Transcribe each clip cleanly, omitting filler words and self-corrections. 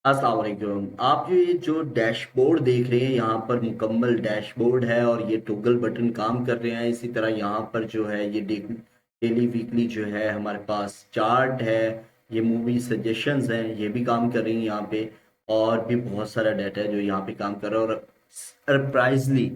अस्सलाम वालेकुम। आप जो डैशबोर्ड देख रहे हैं यहाँ पर मुकम्मल डैशबोर्ड है और ये टॉगल बटन काम कर रहे हैं। इसी तरह यहाँ पर जो है ये डेली वीकली जो है हमारे पास चार्ट है, ये मूवी सजेशंस हैं, ये भी काम कर रही हैं यहाँ पे। और भी बहुत सारा डाटा है जो यहाँ पे काम कर रहा है। और सरप्राइजली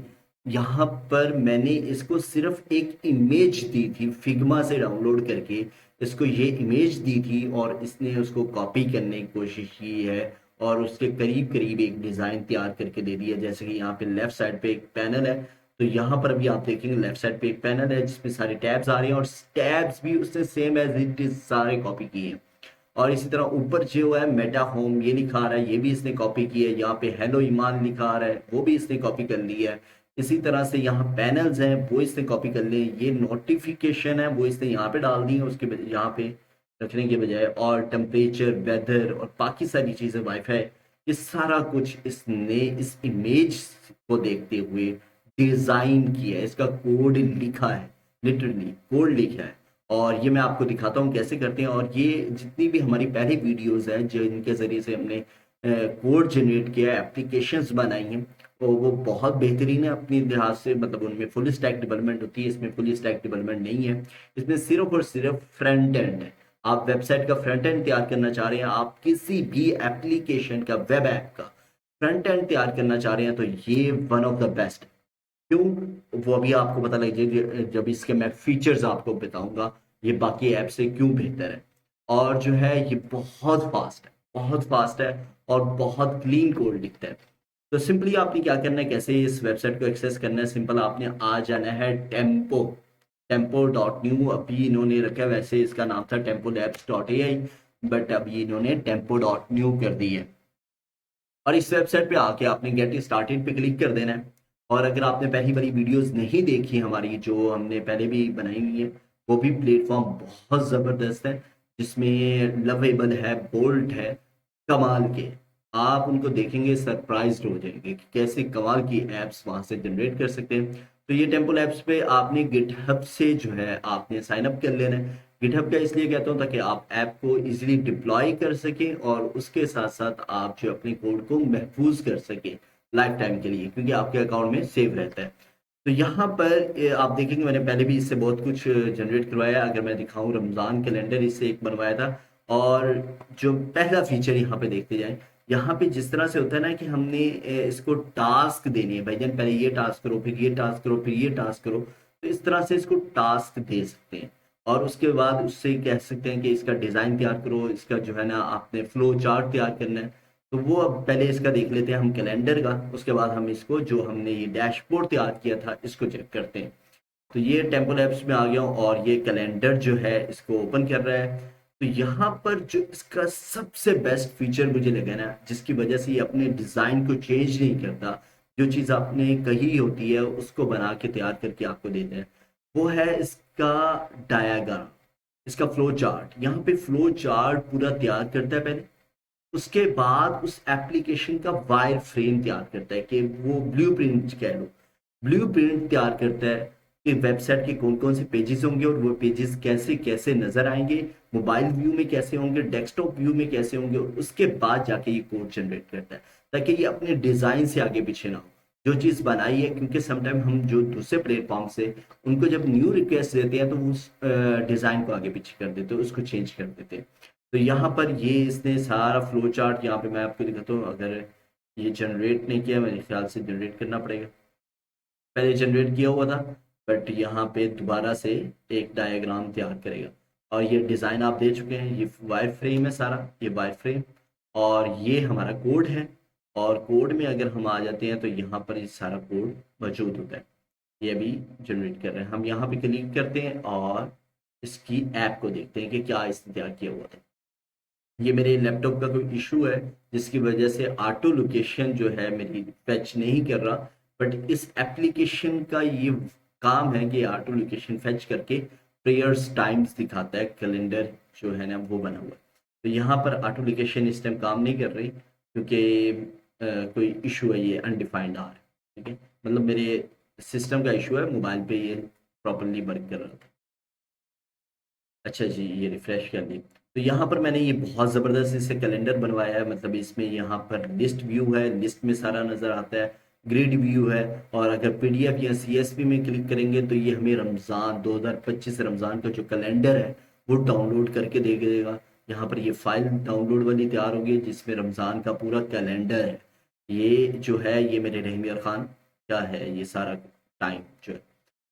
यहाँ पर मैंने इसको सिर्फ एक इमेज दी थी फिग्मा से डाउनलोड करके। इसको ये इमेज दी थी और इसने उसको कॉपी करने की कोशिश की है और उसके करीब करीब एक डिज़ाइन तैयार करके दे दिया। जैसे कि यहाँ पे लेफ्ट साइड पे एक पैनल है, तो यहाँ पर भी आप देखेंगे लेफ्ट साइड पे एक पैनल है जिसमें सारे टैब्स आ रहे हैं और टैब्स भी उसने सेम एज इट इज सारे कॉपी किए हैं। और इसी तरह ऊपर जो है मेटा होम ये लिखा आ रहा है, ये भी इसने कॉपी की है। यहाँ पे हेलो ईमान लिखा आ रहा है, वो भी इसने कॉपी कर लिया है। इसी तरह से यहाँ पैनल्स हैं, वो इसने कॉपी कर लिए। ये नोटिफिकेशन है, वो इसने यहाँ पे डाल दी है उसके यहाँ पे रखने के बजाय। और टेम्परेचर, वेदर और बाकी सारी चीज़ें, वाईफाई, ये सारा कुछ इसने इस इमेज को देखते हुए डिज़ाइन किया है। इसका कोड लिखा है, लिटरली कोड लिखा है। और ये मैं आपको दिखाता हूँ कैसे करते हैं। और ये जितनी भी हमारी पहली वीडियोस हैं जो इनके ज़रिए से हमने कोड जनरेट किया है, एप्लीकेशंस बनाई हैं, तो वो बहुत बेहतरीन है अपनी लिहाज से। मतलब उनमें फुल स्टैक डेवलपमेंट होती है, इसमें फुल स्टैक डेवलपमेंट नहीं है। इसमें सिर्फ और सिर्फ फ्रंट एंड है। आप वेबसाइट का फ्रंट एंड तैयार करना चाह रहे हैं, आप किसी भी एप्लीकेशन का, वेब ऐप का फ्रंट एंड तैयार करना चाह रहे हैं, तो ये वन ऑफ द बेस्ट। क्यों, वो अभी आपको पता लग जाएगी जब इसके मैं फीचर्स आपको बताऊंगा ये बाकी ऐप से क्यों बेहतर है। और जो है ये बहुत फास्ट है, बहुत फास्ट है और बहुत क्लीन कोड लिखता है। तो सिंपली आपने क्या करना है, कैसे इस वेबसाइट को एक्सेस करना है, सिंपल आपने आ जाना है टेम्पो, टेम्पो.न्यू। अभी इन्होंने रखा है, वैसे इसका नाम था टेम्पो labs.ai, बट अभी इन्होंने टेम्पो.न्यू कर दी है। और इस वेबसाइट पे आके आपने गेट स्टार्टेड पे क्लिक कर देना है। और अगर आपने पहली वाली वीडियोस नहीं देखी हमारी, जो हमने पहले भी बनाई हुई है, वो भी प्लेटफॉर्म बहुत ज़बरदस्त है, जिसमें लवेबल है, बोल्ट है, कमाल के। आप उनको देखेंगे सरप्राइज्ड हो जाएंगे कि कैसे कमाल की एप्स वहां से जनरेट कर सकते हैं। तो ये टेम्पल एप्स पे आपने गिटहब से जो है आपने साइन अप कर लेना है। गिटहब का इसलिए कहता हूँ ताकि आप ऐप को इजीली डिप्लॉय कर सकें और उसके साथ साथ आप जो अपने कोड को महफूज कर सकें लाइफ टाइम के लिए, क्योंकि आपके अकाउंट में सेव रहता है। तो यहाँ पर आप देखेंगे मैंने पहले भी इससे बहुत कुछ जनरेट करवाया है। अगर मैं दिखाऊं, रमज़ान कैलेंडर इससे एक बनवाया था। और जो पहला फीचर यहाँ पे देखते जाएं, यहाँ पे जिस तरह से होता है ना कि हमने इसको टास्क देने हैं, भाई जान पहले ये टास्क करो, फिर ये टास्क करो, फिर ये टास्क करो, तो इस तरह से इसको टास्क दे सकते हैं। और उसके बाद उससे कह सकते हैं कि इसका डिज़ाइन तैयार करो, इसका जो है ना आपने फ्लो चार्ट तैयार करना है। तो वो अब पहले इसका देख लेते हैं हम कैलेंडर का, उसके बाद हम इसको जो हमने ये डैशबोर्ड तैयार किया था इसको चेक करते हैं। तो ये टेम्पल ऐप्स में आ गया हूँ और ये कैलेंडर जो है इसको ओपन कर रहा है। तो यहाँ पर जो इसका सबसे बेस्ट फीचर मुझे लगा ना, जिसकी वजह से ये अपने डिज़ाइन को चेंज नहीं करता, जो चीज़ आपने कही होती है उसको बना के तैयार करके आपको देता है, वो है इसका डायाग्राम, इसका फ्लो चार्ट। यहाँ पे फ्लो चार्ट पूरा तैयार करता है पहले, उसके बाद उस एप्लीकेशन का वायर फ्रेम तैयार करता है, कि वो ब्लूप्रिंट कह लो, ब्लूप्रिंट तैयार करता है कि वेबसाइट के कौन कौन से पेजेस होंगे और वो पेजेस कैसे कैसे नजर आएंगे, मोबाइल व्यू में कैसे होंगे, डेस्कटॉप व्यू में कैसे होंगे। और उसके बाद जाके ये कोड जनरेट करता है ताकि ये अपने डिजाइन से आगे पीछे ना हो, जो चीज बनाई है। क्योंकि समटाइम हम जो दूसरे प्लेटफॉर्म से उनको जब न्यू रिक्वेस्ट देते हैं तो उस डिजाइन को आगे पीछे कर देते हैं, उसको चेंज कर देते हैं। तो यहाँ पर ये इसने सारा फ्लो चार्ट यहाँ पे मैं आपको दिखाता हूँ। अगर ये जनरेट नहीं किया, मेरे ख्याल से जनरेट करना पड़ेगा, पहले जनरेट किया हुआ था, बट यहाँ पे दोबारा से एक डायग्राम तैयार करेगा। और ये डिज़ाइन आप दे चुके हैं, ये वायर फ्रेम है सारा, ये वायर फ्रेम। और ये हमारा कोड है। और कोड में अगर हम आ जाते हैं तो यहाँ पर ये सारा कोड मौजूद होता है। ये अभी जनरेट कर रहे हैं, हम यहाँ पे क्लिक करते हैं और इसकी ऐप को देखते हैं कि क्या इसने तैयार किया हुआ था। ये मेरे लैपटॉप का कोई इशू है जिसकी वजह से ऑटो लोकेशन जो है मेरी फेच नहीं कर रहा। बट इस एप्लीकेशन का ये काम है कि ऑटो लोकेशन फेच करके प्रेयर्स टाइम्स दिखाता है, कैलेंडर जो है ना वो बना हुआ है। तो यहाँ पर ऑटो लोकेशन इस टाइम काम नहीं कर रही क्योंकि कोई इशू है, ये अनडिफाइंड आ रहा है। ठीक है, मतलब मेरे सिस्टम का इशू है, मोबाइल पे ये प्रॉपरली वर्क कर रहा था। अच्छा जी, ये रिफ्रेश कर ली। तो यहाँ पर मैंने ये बहुत ज़बरदस्त इससे कैलेंडर बनवाया है, मतलब इसमें यहाँ पर लिस्ट व्यू है, लिस्ट में सारा नज़र आता है, ग्रिड व्यू है। और अगर पीडीएफ या सीएसवी में क्लिक करेंगे तो ये हमें रमज़ान 2025 रमज़ान का जो कैलेंडर है वो डाउनलोड करके दे देगा। यहाँ पर ये फाइल डाउनलोड वाली तैयार होगी जिसमें रमज़ान का पूरा कैलेंडर है। ये जो है ये मेरे रहमियर खान का है ये सारा टाइम जो है।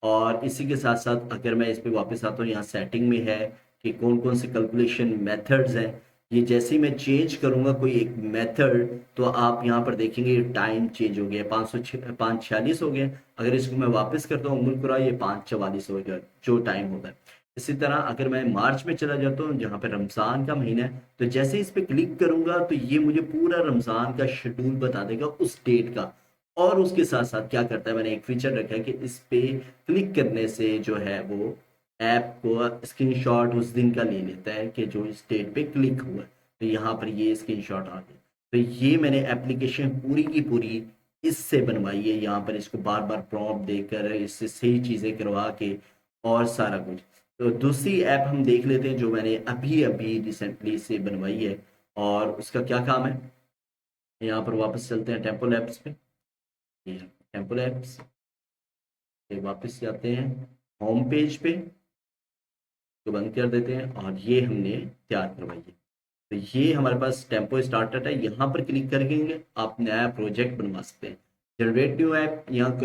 और इसी के साथ साथ अगर मैं इस पे वापस आता हूँ, यहाँ सेटिंग में है कि कौन कौन से कैलकुलेशन मेथड्स हैं। ये जैसे ही मैं चेंज करूंगा कोई एक मेथड तो आप यहाँ पर देखेंगे ये टाइम चेंज हो गया, 546 हो गया। अगर इसको मैं वापस करता हूँ उमुल कुरा, ये 544 हो गया जो टाइम होता है। इसी तरह अगर मैं मार्च में चला जाता हूँ जहाँ पे रमज़ान का महीना है, तो जैसे इस पे क्लिक करूंगा तो ये मुझे पूरा रमज़ान का शेड्यूल बता देगा उस डेट का। और उसके साथ साथ क्या करता है, मैंने एक फीचर रखा है कि इस पे क्लिक करने से जो है वो ऐप को स्क्रीनशॉट उस दिन का ले लेता है कि जो इस डेट पे क्लिक हुआ है। तो यहाँ पर ये स्क्रीनशॉट आ गया। तो ये मैंने एप्लीकेशन पूरी की पूरी इससे बनवाई है, यहाँ पर इसको बार बार प्रॉम्प्ट देकर इससे सही चीज़ें करवा के और सारा कुछ। तो दूसरी ऐप हम देख लेते हैं जो मैंने अभी अभी रिसेंटली से बनवाई है, और उसका क्या काम है। यहाँ पर वापस चलते हैं टेम्पल ऐप्स पे। ये टेम्पल ऐप्स पे वापस जाते हैं, होम पेज पे तो बंद कर देते हैं, और ये हमने तैयार करवाई है। तो ये हमारे पास टेम्पो स्टार्टर है, यहाँ पर क्लिक करेंगे आप नया प्रोजेक्ट बनवा सकते हैं। जनरेट न्यू ऐप, यहाँ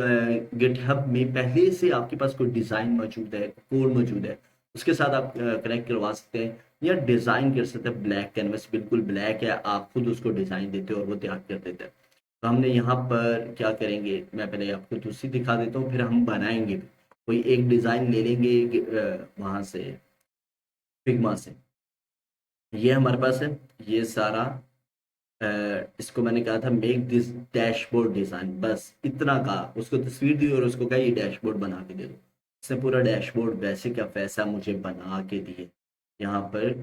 गिटहब में पहले से आपके पास कोई डिज़ाइन मौजूद है, कोड मौजूद है, उसके साथ आप कनेक्ट करवा सकते हैं या डिज़ाइन कर सकते हैं। ब्लैक कैनवस बिल्कुल ब्लैक है, आप खुद उसको डिज़ाइन देते हो और वो तैयार कर देते हैं। तो हमने यहाँ पर क्या करेंगे, मैं पहले आपको दूसरी दिखा देता हूँ फिर हम बनाएंगे भी। कोई एक डिज़ाइन ले लेंगे वहाँ से फिग्मा से। ये हमारे पास है ये सारा। इसको मैंने कहा था मेक दिस डैशबोर्ड डिजाइन, बस इतना कहा, उसको तस्वीर दी और उसको कहा ये डैशबोर्ड बना के दे दो। इसने पूरा डैशबोर्ड वैसे का वैसा मुझे बना के दिए। यहाँ पर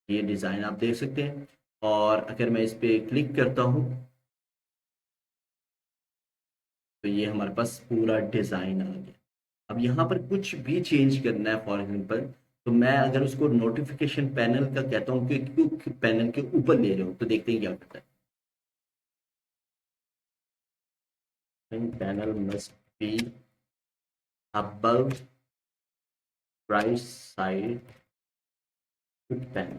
ये डिज़ाइन आप देख सकते हैं, और अगर मैं इस पे क्लिक करता हूँ तो ये हमारे पास पूरा डिज़ाइन आ गया। अब यहाँ पर कुछ भी चेंज करना है फॉर एग्जांपल, तो मैं अगर उसको नोटिफिकेशन पैनल का कहता हूँ कि क्यों पैनल के ऊपर ले रहे हो, तो देखते हैं क्या करता है। Panel must be above right side panel,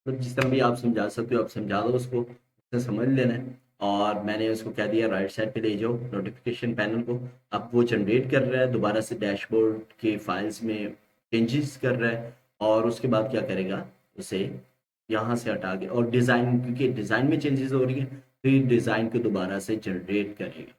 मतलब जिस तरह भी आप समझा सकते हो आप समझा दो उसको, उसने समझ लेना है। और मैंने उसको कह दिया राइट साइड पे ले जाओ नोटिफिकेशन पैनल को। अब वो जनरेट कर रहा है दोबारा से डैशबोर्ड के फाइल्स में चेंजेस कर रहा है, और उसके बाद क्या करेगा उसे यहाँ से हटा के, और डिज़ाइन क्योंकि डिज़ाइन में चेंजेस हो रही है तो ये डिज़ाइन को दोबारा से जनरेट करेगा।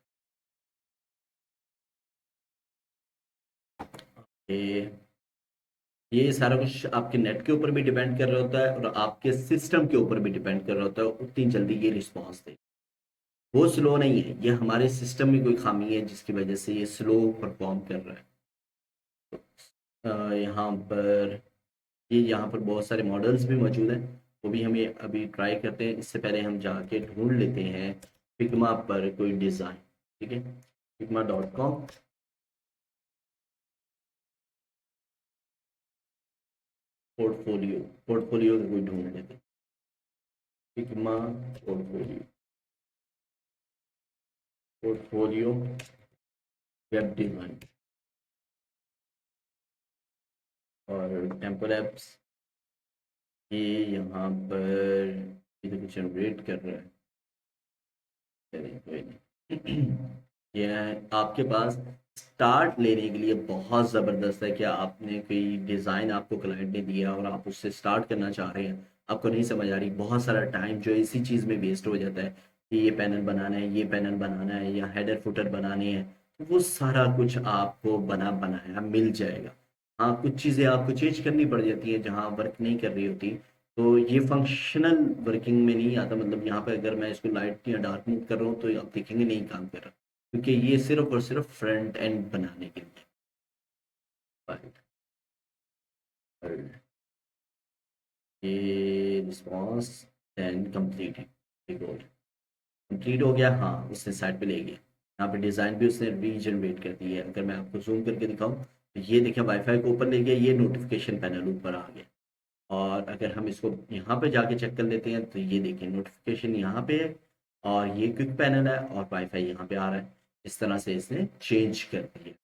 ये सारा कुछ आपके नेट के ऊपर भी डिपेंड कर रहा होता है और आपके सिस्टम के ऊपर भी डिपेंड कर रहा होता है उतनी जल्दी ये रिस्पॉन्स दे। वो स्लो नहीं है, ये हमारे सिस्टम में कोई खामी है जिसकी वजह से ये स्लो परफॉर्म कर रहा है। यहाँ पर ये यहाँ पर बहुत सारे मॉडल्स भी मौजूद हैं, वो भी हमें अभी ट्राई करते हैं। इससे पहले हम जाके ढूंढ लेते हैं फिग्मा पर कोई डिज़ाइन। ठीक है, figma.com। पोर्टफोलियो, पोर्टफोलियो कोई ढूंढ लेते हैं, Figma portfolio, portfolio web design और टेम्पल ऐप्स। ये यहाँ पर ये तो कुछ जनरेट कर रहा है, चलिए कोई नहीं। ये आपके पास स्टार्ट लेने के लिए बहुत ज़बरदस्त है कि आपने कोई डिज़ाइन आपको क्लाइंट ने दिया और आप उससे स्टार्ट करना चाह रहे हैं, आपको नहीं समझ आ रही, बहुत सारा टाइम जो है इसी चीज़ में वेस्ट हो जाता है कि ये पैनल बनाना है, ये पैनल बनाना है, या हेडर फुटर बनाने हैं। तो वो सारा कुछ आपको बनाया मिल जाएगा। हाँ, कुछ चीज़ें आपको चेंज करनी पड़ जाती हैं जहाँ वर्क नहीं कर रही होती। तो ये फंक्शनल वर्किंग में नहीं आता, मतलब यहाँ पे अगर मैं इसको लाइट या डार्क मोड कर रहा हूँ तो आप देखेंगे नहीं काम कर रहा, क्योंकि ये सिर्फ और सिर्फ फ्रंट एंड बनाने के लिए। ये रिस्पॉन्स देन कंप्लीट है, कंप्लीट हो गया। हाँ, उसने साइड पे ले गया, यहाँ पे डिज़ाइन भी उसने रीजनरेट कर दी है। अगर मैं आपको जूम करके दिखाऊँ तो ये देखिए वाईफाई को ऊपर ले गया, ये नोटिफिकेशन पैनल ऊपर आ गया। और अगर हम इसको यहाँ पे जाके चेक कर लेते हैं तो ये देखिए नोटिफिकेशन यहाँ पे है और ये क्विक पैनल है और वाईफाई यहाँ पे आ रहा है। इस तरह से इसने चेंज कर दिया।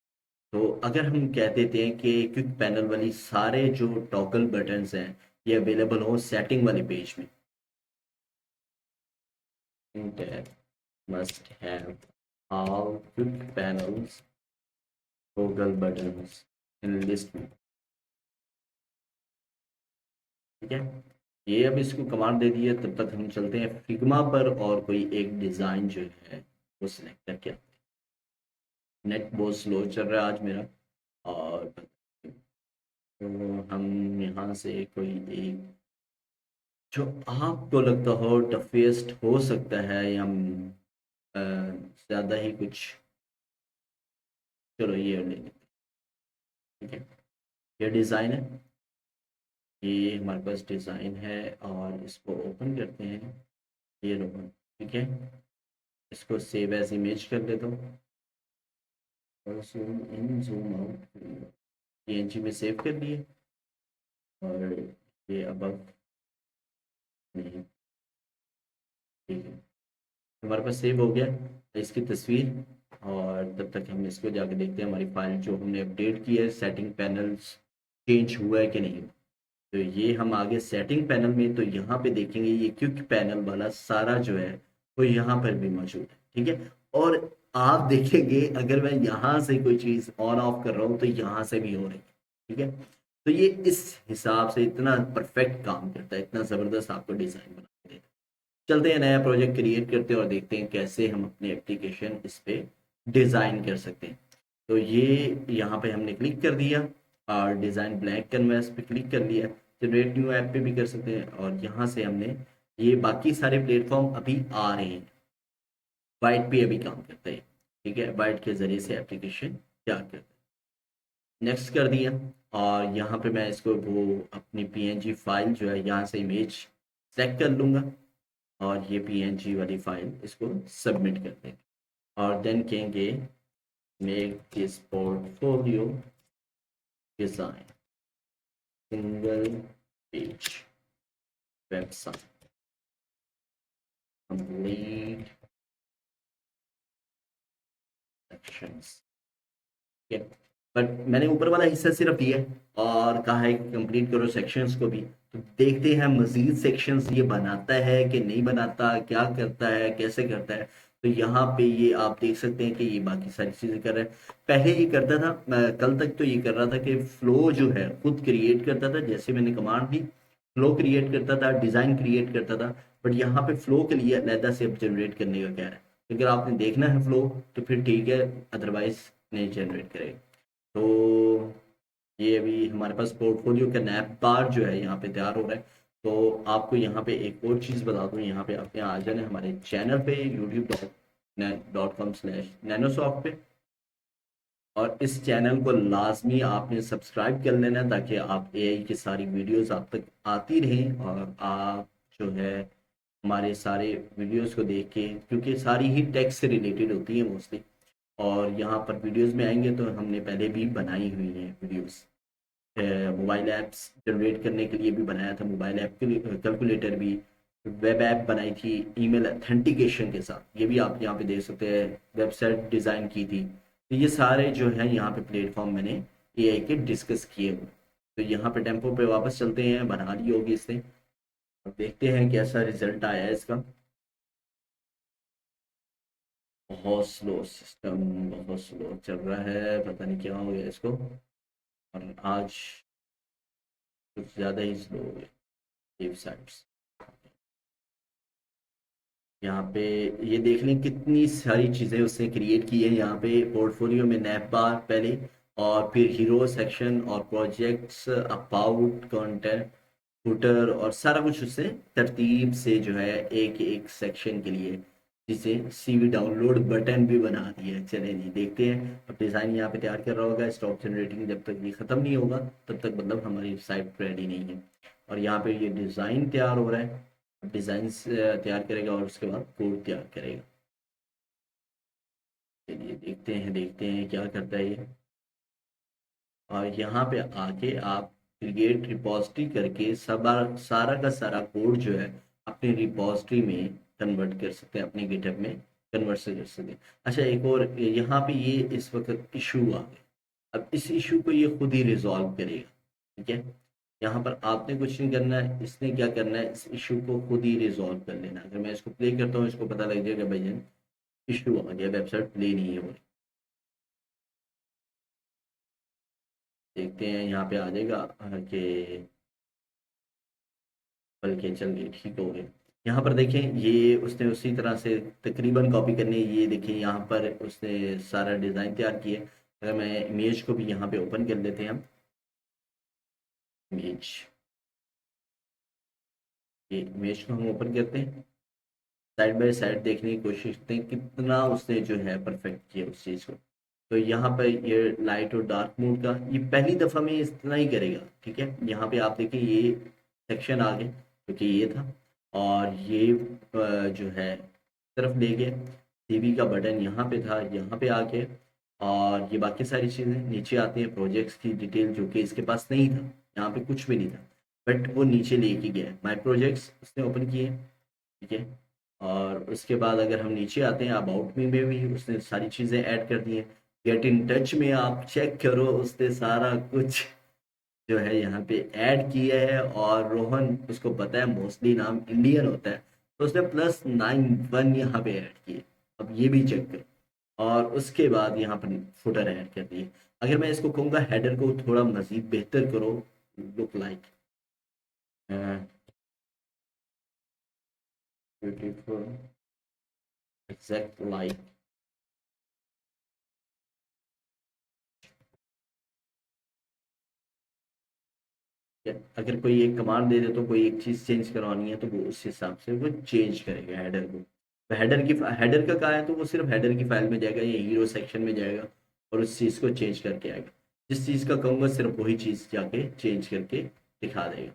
तो अगर हम कह देते हैं कि क्विक पैनल वाली सारे जो टॉगल बटन्स हैं ये अवेलेबल हो सेटिंग वाले पेज में, Intel must have all quick panels toggle buttons in list में, ठीक है। ये अब इसको कमांड दे दी है, तब तक हम चलते हैं फिग्मा पर और कोई एक डिज़ाइन जो है वो सिलेक्ट करके आते हैं। नेट बहुत स्लो चल रहा है आज मेरा, और तो हम यहाँ से कोई एक जो आपको लगता हो टफेस्ट हो सकता है या ज़्यादा ही कुछ, चलो ये ले लेते हैं, ठीक है। ये डिज़ाइन है, ये हमारे पास डिज़ाइन है और इसको ओपन करते हैं। ये ओपन, ठीक है। इसको सेव एज इमेज कर देता हूँ और zoom in zoom out PNG में सेव कर दिए और ये अब नहीं, ठीक है। हमारे पास सेव हो गया इसकी तस्वीर। और तब तक हम इसको जाके देखते हैं हमारी फाइल जो हमने अपडेट की है सेटिंग पैनल्स चेंज हुआ है कि नहीं। तो ये हम आगे सेटिंग पैनल में, तो यहाँ पे देखेंगे ये क्विक पैनल वाला सारा जो है वो यहाँ पर भी मौजूद है, ठीक है। और आप देखेंगे अगर मैं यहाँ से कोई चीज़ ऑन ऑफ कर रहा हूँ तो यहाँ से भी हो रही है, ठीक है। तो ये इस हिसाब से इतना परफेक्ट काम करता है, इतना ज़बरदस्त आपको डिज़ाइन बना के देता है। चलते हैं नया प्रोजेक्ट क्रिएट करते हैं और देखते हैं कैसे हम अपनी एप्लीकेशन इस पे डिज़ाइन कर सकते हैं। तो ये यहाँ पे हमने क्लिक कर दिया और डिज़ाइन ब्लैंक कैनवास पे क्लिक कर लिया। जनरेट न्यू ऐप पे भी कर सकते हैं और यहाँ से हमने ये बाकी सारे प्लेटफॉर्म अभी आ रहे हैं। वाइट पे अभी काम करता है, ठीक है। वाइट के ज़रिए से एप्लीकेशन तैयार करते हैं। नेक्स्ट कर दिया और यहाँ पे मैं इसको वो अपनी पीएनजी फाइल जो है यहाँ से इमेज सेलेक्ट कर लूँगा और ये पीएनजी वाली फाइल इसको सबमिट कर देंगे और देन कहेंगे make this portfolio design single page website complete sections, ठीक है। बट मैंने ऊपर वाला हिस्सा सिर्फ दिया है और कहा है कि कंप्लीट करो सेक्शंस को भी। तो देखते हैं मजीद सेक्शंस ये बनाता है कि नहीं बनाता, क्या करता है, कैसे करता है। तो यहाँ पे ये आप देख सकते हैं कि ये बाकी सारी चीज़ें कर रहा है। पहले ये करता था, कल तक तो ये कर रहा था कि फ्लो जो है खुद क्रिएट करता था, जैसे मैंने कमांड दी फ्लो क्रिएट करता था, डिज़ाइन क्रिएट करता था। बट यहाँ पे फ्लो के लिए अलहदा से अब जनरेट करने का कह रहा है। अगर आपने देखना है फ्लो तो फिर ठीक है, अदरवाइज नहीं जनरेट करेगा। तो ये अभी हमारे पास पोर्टफोलियो का नैप बार जो है यहाँ पे तैयार हो रहा है। तो आपको यहाँ पे एक और चीज़ बता दूँ, यहाँ पे आपने आ जाना है हमारे चैनल पे youtube.com/nanosoft पे और इस चैनल को लाजमी आपने सब्सक्राइब कर लेना ताकि आप एआई की सारी वीडियोस आप तक आती रहें और आप जो है हमारे सारे वीडियोस को देख के, क्योंकि सारी ही टेक से रिलेटेड होती हैं मोस्टली। और यहाँ पर वीडियोस में आएंगे तो हमने पहले भी बनाई हुई हैं वीडियोस। मोबाइल ऐप्स जनरेट करने के लिए भी बनाया था, मोबाइल ऐप कैलकुलेटर भी, वेब ऐप बनाई थी ईमेल अथेंटिकेशन के साथ, ये भी आप यहाँ पे देख सकते हैं। वेबसाइट डिज़ाइन की थी। तो ये सारे जो है यहाँ पे प्लेटफॉर्म मैंने एआई के डिस्कस किए हुए। तो यहाँ पे टेम्पो पे वापस चलते हैं, बना ली होगी इसने। अब देखते हैं कैसा रिजल्ट आया है इसका। बहुत स्लो सिस्टम, बहुत स्लो चल रहा है, पता नहीं क्या हो गया इसको। और आज कुछ ज़्यादा ही स्लो हो गया वेबसाइट्स। यहाँ पे ये देख लें कितनी सारी चीज़ें उसने क्रिएट की है। यहाँ पे पोर्टफोलियो में नैप बार पहले और फिर हीरो सेक्शन और प्रोजेक्ट्स अबाउट कंटेंट फुटर और सारा कुछ उससे तरतीब से जो है एक एक सेक्शन के लिए जिसे सीवी डाउनलोड बटन भी बना दिया है। चले जी देखते हैं। अब डिज़ाइन यहाँ पे तैयार कर रहा होगा, स्टॉक जनरेटिंग जब तक ये ख़त्म नहीं होगा तब तक मतलब हमारी साइट रेडी नहीं है। और यहाँ पे ये डिज़ाइन तैयार हो रहा है। डिज़ाइन तैयार करेगा और उसके बाद कोड तैयार करेगा। चलिए देखते हैं क्या करता है ये। और यहाँ पे आके आप क्रिएट रिपोजिटरी करके सारा का सारा कोड जो है अपनी रिपोजिटरी में कन्वर्ट कर सकते हैं, अपने गिटहब में कन्वर्ट से कर सकते हैं। अच्छा, एक और यहाँ पे ये इस वक्त इशू आ गया। अब इस इशू को ये खुद ही रिजॉल्व करेगा, ठीक है। यहाँ पर आपने कुछ नहीं करना है, इसने क्या करना है, इस इशू को खुद ही रिजॉल्व कर लेना। अगर मैं इसको प्ले करता हूँ, इसको पता लग जाएगा भाई इशू आ गया, वेबसाइट प्ले नहीं हो रही। देखते हैं यहाँ पे आ जाएगा कि बल्कि चल गई, ठीक हो गया। यहाँ पर देखें, ये उसने उसी तरह से तकरीबन कॉपी करनी है। ये देखिए यहाँ पर उसने सारा डिज़ाइन तैयार किया है। अगर मैं इमेज को भी यहाँ पे ओपन कर लेते हैं हम, इमेज, ये इमेज को हम ओपन करते हैं, साइड बाय साइड देखने की कोशिश करते हैं कितना उसने जो है परफेक्ट किया उस चीज़ को। तो यहाँ पर ये लाइट और डार्क मोड का ये पहली दफ़ा में इतना ही करेगा, ठीक है। यहाँ पे आप देखिए ये सेक्शन आ गए, क्योंकि ये था, और ये जो है तरफ ले गए। सीवी का बटन यहाँ पे था, यहाँ पे आके, और ये बाकी सारी चीज़ें नीचे आती हैं। प्रोजेक्ट्स की डिटेल जो कि इसके पास नहीं था, यहाँ पे कुछ भी नहीं था, बट वो नीचे लेके गया। माई प्रोजेक्ट्स उसने ओपन किए, ठीक है। और उसके बाद अगर हम नीचे आते हैं, अबाउट मी में भी उसने सारी चीज़ें ऐड कर दी हैं। गेट इन टच में आप चेक करो, उसने सारा कुछ जो है यहाँ पे ऐड किया है। और रोहन, उसको पता है मोस्टली नाम इंडियन होता है, तो उसने +91 यहाँ पे ऐड किए। अब ये भी चेक करो। और उसके बाद यहाँ पर फुटर ऐड कर दिए। अगर मैं इसको कहूँगा हेडर को थोड़ा मजीद बेहतर करो, look like beautiful, exact like, अगर कोई एक कमांड दे दे तो कोई एक चीज़ चेंज करवानी है, तो वो उस हिसाब से वो चेंज करेगा हेडर को। तो हेडर का कहा है, तो वो सिर्फ हेडर की फाइल में जाएगा या हीरो सेक्शन में जाएगा और उस चीज़ को चेंज करके आएगा। जिस चीज़ का कहूँगा सिर्फ वही चीज़ जाके चेंज करके दिखा देगा,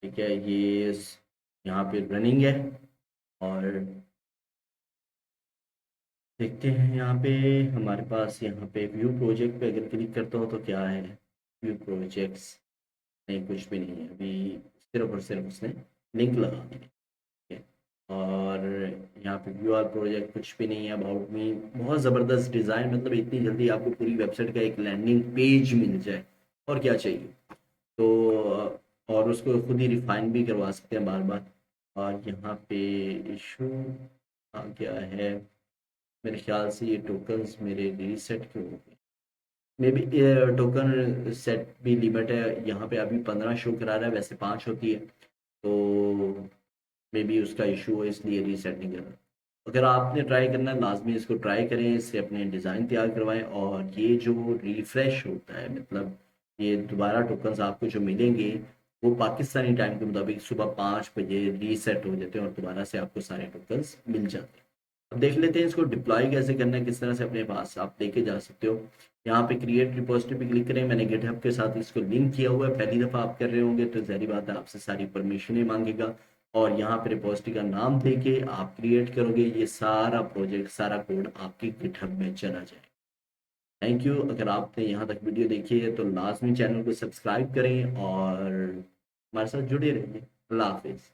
ठीक है। ये यहाँ पे रनिंग है, और देखते हैं यहाँ पे हमारे पास, यहाँ पे व्यू प्रोजेक्ट पे अगर क्लिक करता हो तो क्या है, व्यू प्रोजेक्ट्स, नहीं कुछ भी नहीं है अभी, सिर्फ और सिर्फ उसने लिंक लगा दी है, ठीक है। और यहाँ पे व्यू आर प्रोजेक्ट कुछ भी नहीं है। अबाउट मी बहुत ज़बरदस्त डिज़ाइन, मतलब इतनी जल्दी आपको पूरी वेबसाइट का एक लैंडिंग पेज मिल जाए, और क्या चाहिए। तो और उसको खुद ही रिफाइन भी करवा सकते हैं बार बार। और यहाँ पे इशू आ गया है, मेरे ख्याल से ये टोकन्स मेरे रीसेट क्यों हो गए। मे बी टोकन सेट भी लिमिट है, यहाँ पे अभी 15 शो करा रहा है, वैसे 5 होती है, तो मे बी उसका इशू हो, इसलिए रीसेट नहीं कर रहा। अगर आपने ट्राई करना है, लाजमी इसको ट्राई करें, इससे अपने डिज़ाइन तैयार करवाएं। और ये जो रिफ़्रेश होता है, मतलब ये दोबारा टोकन्स आपको जो मिलेंगे, वो पाकिस्तानी टाइम के मुताबिक सुबह 5 बजे रीसेट हो जाते हैं और दोबारा से आपको सारे टोकन्स मिल जाते हैं। अब देख लेते हैं इसको डिप्लॉय कैसे करना है, किस तरह से अपने पास आप लेके जा सकते हो। यहाँ पे क्रिएट रिपोजिटरी पे क्लिक करें। मैंने गिटहब के साथ इसको लिंक किया हुआ है, पहली दफ़ा आप कर रहे होंगे तो ज़ाहिर बात है आपसे सारी परमिशनें मांगेगा। और यहाँ पे रिपोजिटरी का नाम देके आप क्रिएट करोगे, ये सारा प्रोजेक्ट, सारा कोड आपके गिटहब में चला जाएगा। Thank you. अगर आपने यहाँ तक वीडियो देखी है तो लाजमी चैनल को सब्सक्राइब करें और हमारे साथ जुड़े रहिए। अल्लाह हाफिज़।